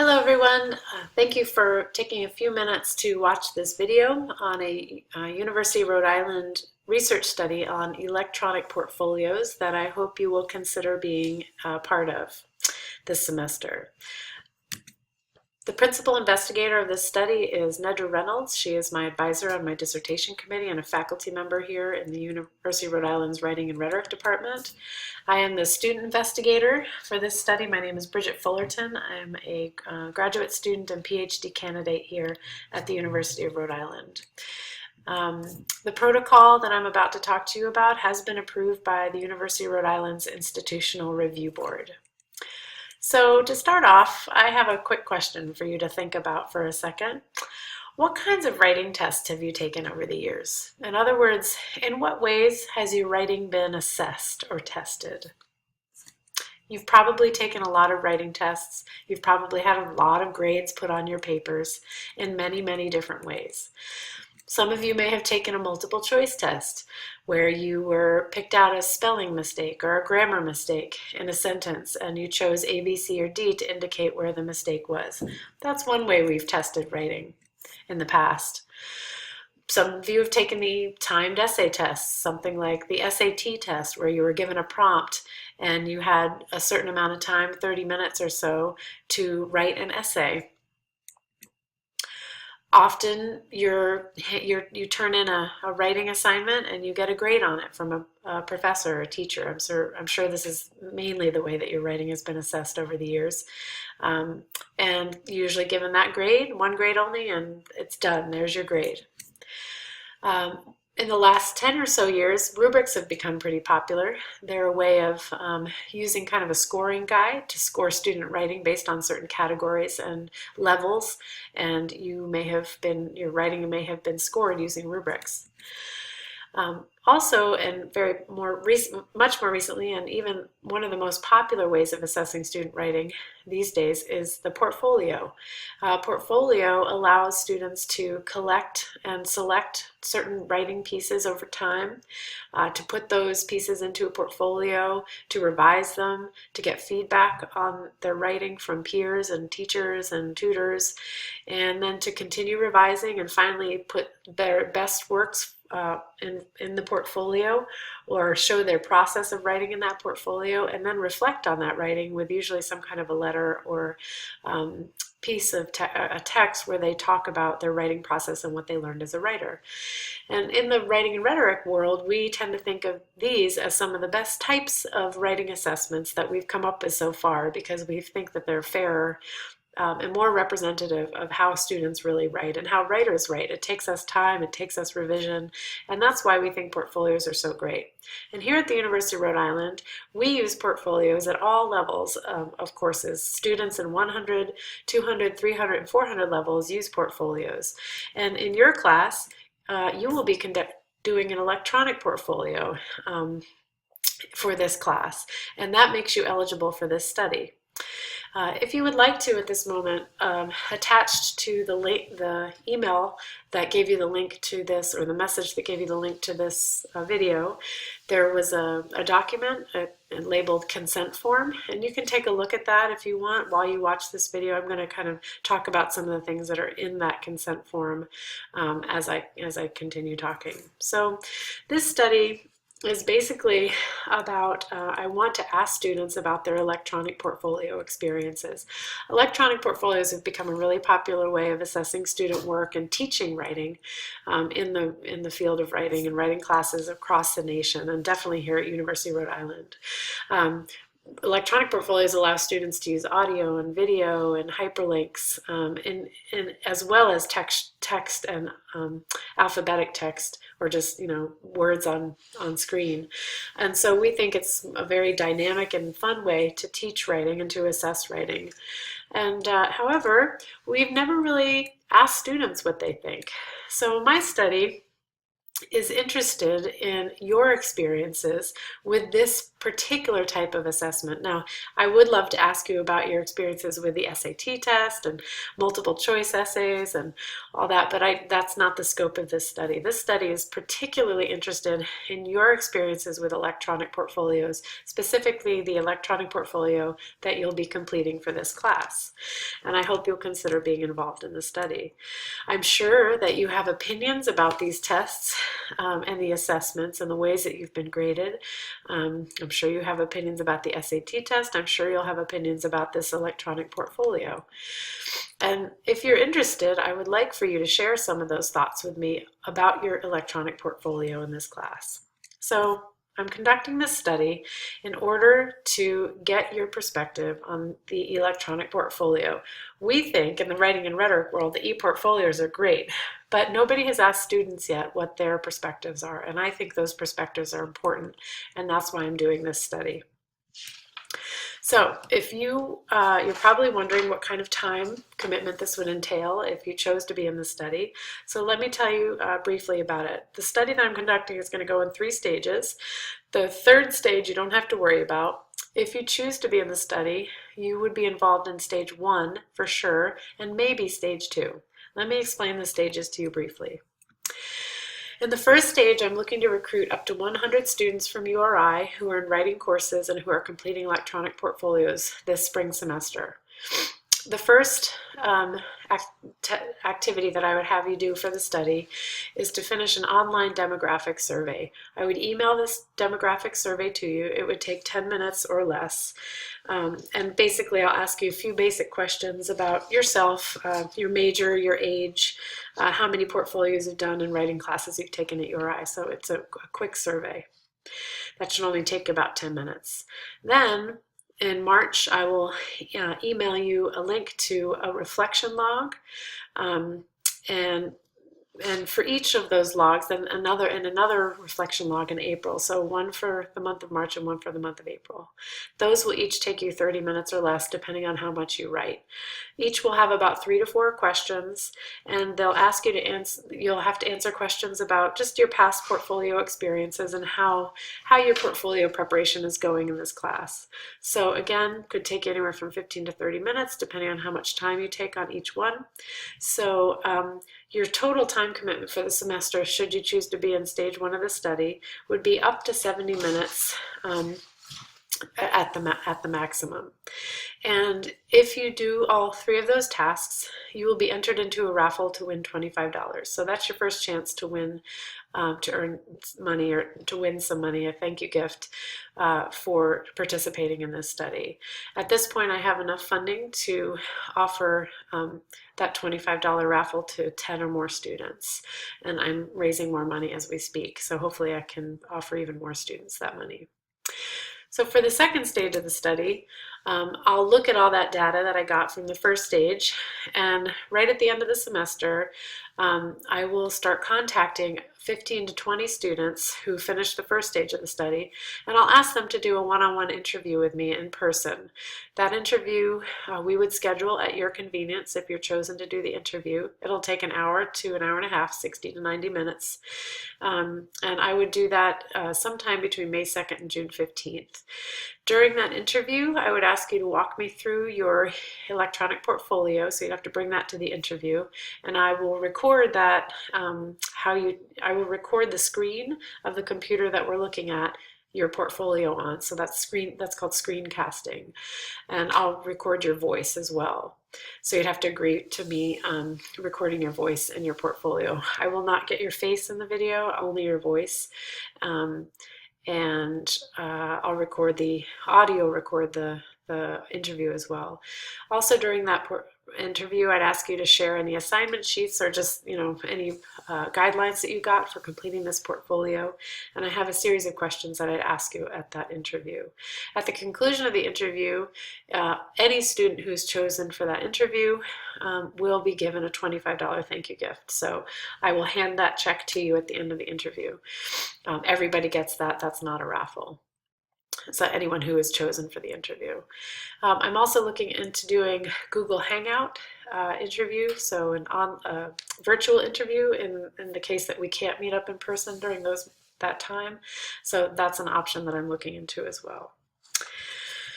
Hello everyone. Thank you for taking a few minutes to watch this video on a University of Rhode Island research study on electronic portfolios that I hope you will consider being part of this semester. The principal investigator of this study is Nedra Reynolds. She is my advisor on my dissertation committee and a faculty member here in the University of Rhode Island's Writing and Rhetoric Department. I am the student investigator for this study. My name is Bridget Fullerton. I'm a graduate student and PhD candidate here at the University of Rhode Island. The protocol that I'm about to talk to you about has been approved by the University of Rhode Island's Institutional Review Board. So to start off, I have a quick question for you to think about for a second. What kinds of writing tests have you taken over the years? In other words, in what ways has your writing been assessed or tested? You've probably taken a lot of writing tests. You've probably had a lot of grades put on your papers in many, many different ways. Some of you may have taken a multiple choice test where you were picked out a spelling mistake or a grammar mistake in a sentence and you chose A, B, C, or D to indicate where the mistake was. That's one way we've tested writing in the past. Some of you have taken the timed essay tests, something like the SAT test where you were given a prompt and you had a certain amount of time, 30 minutes or so, to write an essay. Often you turn in a writing assignment and you get a grade on it from a professor or a teacher. I'm sure this is mainly the way that your writing has been assessed over the years. And usually given that grade, one grade only, and it's done. There's your grade. In the last 10 or so years, rubrics have become pretty popular. They're a way of using kind of a scoring guide to score student writing based on certain categories and levels, and your writing may have been scored using rubrics. Also, and much more recently, and even one of the most popular ways of assessing student writing these days is the portfolio. Portfolio allows students to collect and select certain writing pieces over time, to put those pieces into a portfolio, to revise them, to get feedback on their writing from peers and teachers and tutors, and then to continue revising and finally put their best works in the portfolio, or show their process of writing in that portfolio, and then reflect on that writing with usually some kind of a letter or piece of a text where they talk about their writing process and what they learned as a writer. And in the writing and rhetoric world, we tend to think of these as some of the best types of writing assessments that we've come up with so far, because we think that they're fairer and more representative of how students really write and how writers write. It takes us time, it takes us revision, and that's why we think portfolios are so great. And here at the University of Rhode Island, we use portfolios at all levels of courses. Students in 100, 200, 300, and 400 levels use portfolios. And in your class, you will be doing an electronic portfolio for this class, and that makes you eligible for this study. If you would like to at this moment, attached to the email that gave you the link to this, or the message that gave you the link to this video, there was a document labeled consent form, and you can take a look at that if you want while you watch this video. I'm going to kind of talk about some of the things that are in that consent form as I continue talking. So this study is basically about, I want to ask students about their electronic portfolio experiences. Electronic portfolios have become a really popular way of assessing student work and teaching writing in the field of writing and writing classes across the nation, and definitely here at University of Rhode Island. Electronic portfolios allow students to use audio and video and hyperlinks, as well as text and alphabetic text, or just words on screen. And so we think it's a very dynamic and fun way to teach writing and to assess writing. And however, we've never really asked students what they think. So my study is interested in your experiences with this particular type of assessment. Now, I would love to ask you about your experiences with the SAT test and multiple choice essays and all that, but that's not the scope of this study. This study is particularly interested in your experiences with electronic portfolios, specifically the electronic portfolio that you'll be completing for this class. And I hope you'll consider being involved in the study. I'm sure that you have opinions about these tests and the assessments and the ways that you've been graded. I'm sure you have opinions about the SAT test. I'm sure you'll have opinions about this electronic portfolio. And if you're interested, I would like for you to share some of those thoughts with me about your electronic portfolio in this class. So I'm conducting this study in order to get your perspective on the electronic portfolio. We think in the writing and rhetoric world the ePortfolios are great, but nobody has asked students yet what their perspectives are, and I think those perspectives are important, and that's why I'm doing this study. So if you're probably wondering what kind of time commitment this would entail if you chose to be in the study. So let me tell you briefly about it. The study that I'm conducting is going to go in 3 stages. The third stage you don't have to worry about. If you choose to be in the study, you would be involved in stage 1 for sure, and maybe stage 2. Let me explain the stages to you briefly. In the first stage, I'm looking to recruit up to 100 students from URI who are in writing courses and who are completing electronic portfolios this spring semester. The first activity that I would have you do for the study is to finish an online demographic survey. I would email this demographic survey to you. It would take 10 minutes or less. And basically, I'll ask you a few basic questions about yourself, your major, your age, how many portfolios you've done, and writing classes you've taken at URI. So it's a quick survey. That should only take about 10 minutes. Then, in March, I will email you a link to a reflection log, and for each of those logs, then another reflection log in April. So one for the month of March and one for the month of April. Those will each take you 30 minutes or less, depending on how much you write. Each will have about 3 to 4 questions, and they'll ask you to answer. You'll have to answer questions about just your past portfolio experiences and how your portfolio preparation is going in this class. So again, could take anywhere from 15 to 30 minutes, depending on how much time you take on each one. So your total time commitment for the semester, should you choose to be in stage 1 of the study, would be up to 70 minutes at the maximum. And if you do all 3 of those tasks, you will be entered into a raffle to win $25. So that's your first chance to win, to earn money or to win some money, a thank you gift for participating in this study. At this point, I have enough funding to offer that $25 raffle to 10 or more students, and I'm raising more money as we speak. So hopefully I can offer even more students that money. So for the second stage of the study, I'll look at all that data that I got from the first stage, and right at the end of the semester, I will start contacting 15 to 20 students who finished the first stage of the study, and I'll ask them to do a one-on-one interview with me in person. That interview we would schedule at your convenience if you're chosen to do the interview. It'll take an hour to an hour and a half, 60 to 90 minutes. And I would do that sometime between May 2nd and June 15th. During that interview, I would ask you to walk me through your electronic portfolio, so you'd have to bring that to the interview, and I will record that, I will record the screen of the computer that we're looking at your portfolio on. So that's called screencasting, and I'll record your voice as well. So you'd have to agree to me recording your voice in your portfolio. I will not get your face in the video, only your voice. And I'll record the audio, record the interview as well. Also during that interview, I'd ask you to share any assignment sheets or just any guidelines that you got for completing this portfolio. And I have a series of questions that I'd ask you at that interview. At the conclusion of the interview, any student who's chosen for that interview will be given a $25 thank you gift. So I will hand that check to you at the end of the interview. Everybody gets that. That's not a raffle. So anyone who is chosen for the interview. I'm also looking into doing Google Hangout interview, so a virtual interview in the case that we can't meet up in person during that time. So that's an option that I'm looking into as well.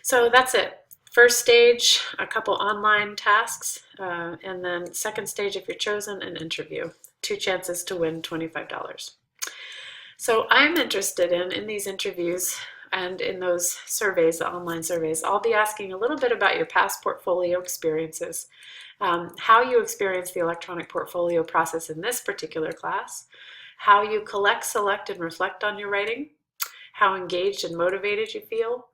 So that's it. First stage, a couple online tasks, and then second stage, if you're chosen, an interview. 2 chances to win $25. So I'm interested in these interviews and in those surveys, the online surveys, I'll be asking a little bit about your past portfolio experiences, how you experience the electronic portfolio process in this particular class, how you collect, select, and reflect on your writing, how engaged and motivated you feel,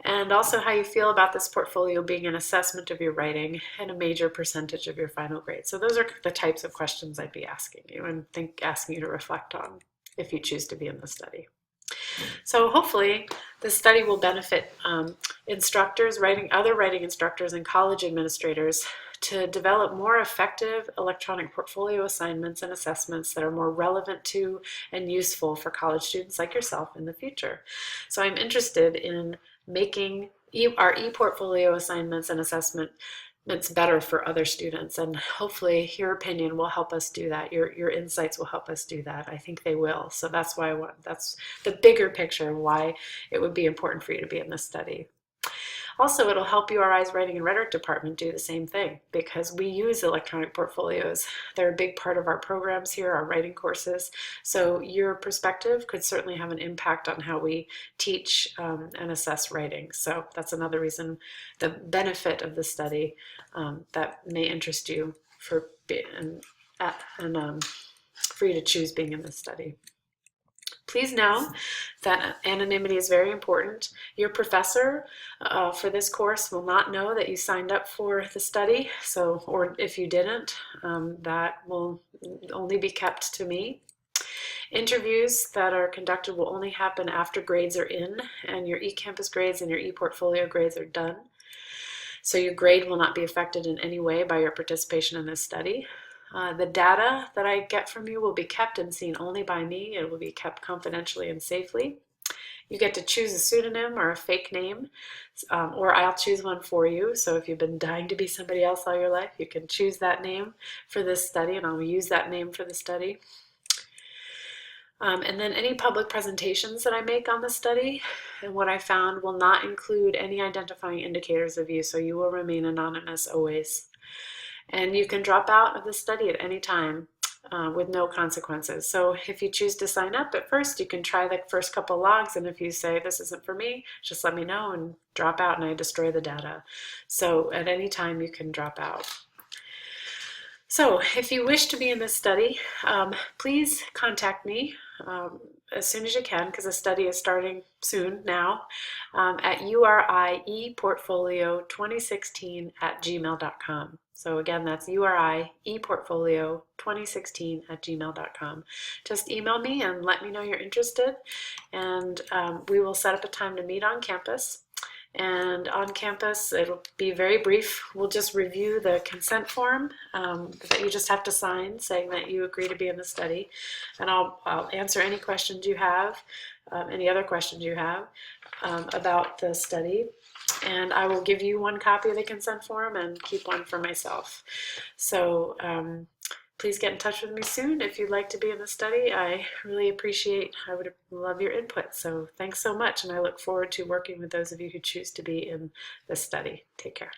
and also how you feel about this portfolio being an assessment of your writing and a major percentage of your final grade. So those are the types of questions I'd be asking you and asking you to reflect on if you choose to be in the study. So hopefully this study will benefit instructors, other writing instructors, and college administrators to develop more effective electronic portfolio assignments and assessments that are more relevant to and useful for college students like yourself in the future. So I'm interested in making our ePortfolio assignments and assessments better for other students, and hopefully your opinion will help us do that. Your insights will help us do that. I think they will. So that's that's the bigger picture of why it would be important for you to be in this study. Also, it'll help URI's Writing and Rhetoric department do the same thing, because we use electronic portfolios. They're a big part of our programs here, our writing courses. So your perspective could certainly have an impact on how we teach and assess writing. So that's another reason, the benefit of the study that may interest you for you to choose being in this study. Please know that anonymity is very important. Your professor for this course will not know that you signed up for the study, or if you didn't, that will only be kept to me. Interviews that are conducted will only happen after grades are in and your eCampus grades and your ePortfolio grades are done. So your grade will not be affected in any way by your participation in this study. The data that I get from you will be kept and seen only by me. It will be kept confidentially and safely. You get to choose a pseudonym or a fake name, or I'll choose one for you. So if you've been dying to be somebody else all your life, you can choose that name for this study, and I'll use that name for the study. And then any public presentations that I make on the study and what I found will not include any identifying indicators of you, so you will remain anonymous always. And you can drop out of the study at any time with no consequences. So if you choose to sign up at first, you can try the first couple logs, and if you say this isn't for me, just let me know and drop out, and I destroy the data. So at any time you can drop out. So if you wish to be in this study, please contact me as soon as you can, because the study is starting soon now, at urieportfolio2016@gmail.com. So again, that's urieportfolio2016@gmail.com. Just email me and let me know you're interested, and we will set up a time to meet on campus. And on campus, it'll be very brief. We'll just review the consent form that you just have to sign saying that you agree to be in the study. And I'll answer any questions you have, any other questions you have about the study. And I will give you one copy of the consent form and keep one for myself. So please get in touch with me soon if you'd like to be in the study. I really I would love your input. So thanks so much, and I look forward to working with those of you who choose to be in this study. Take care.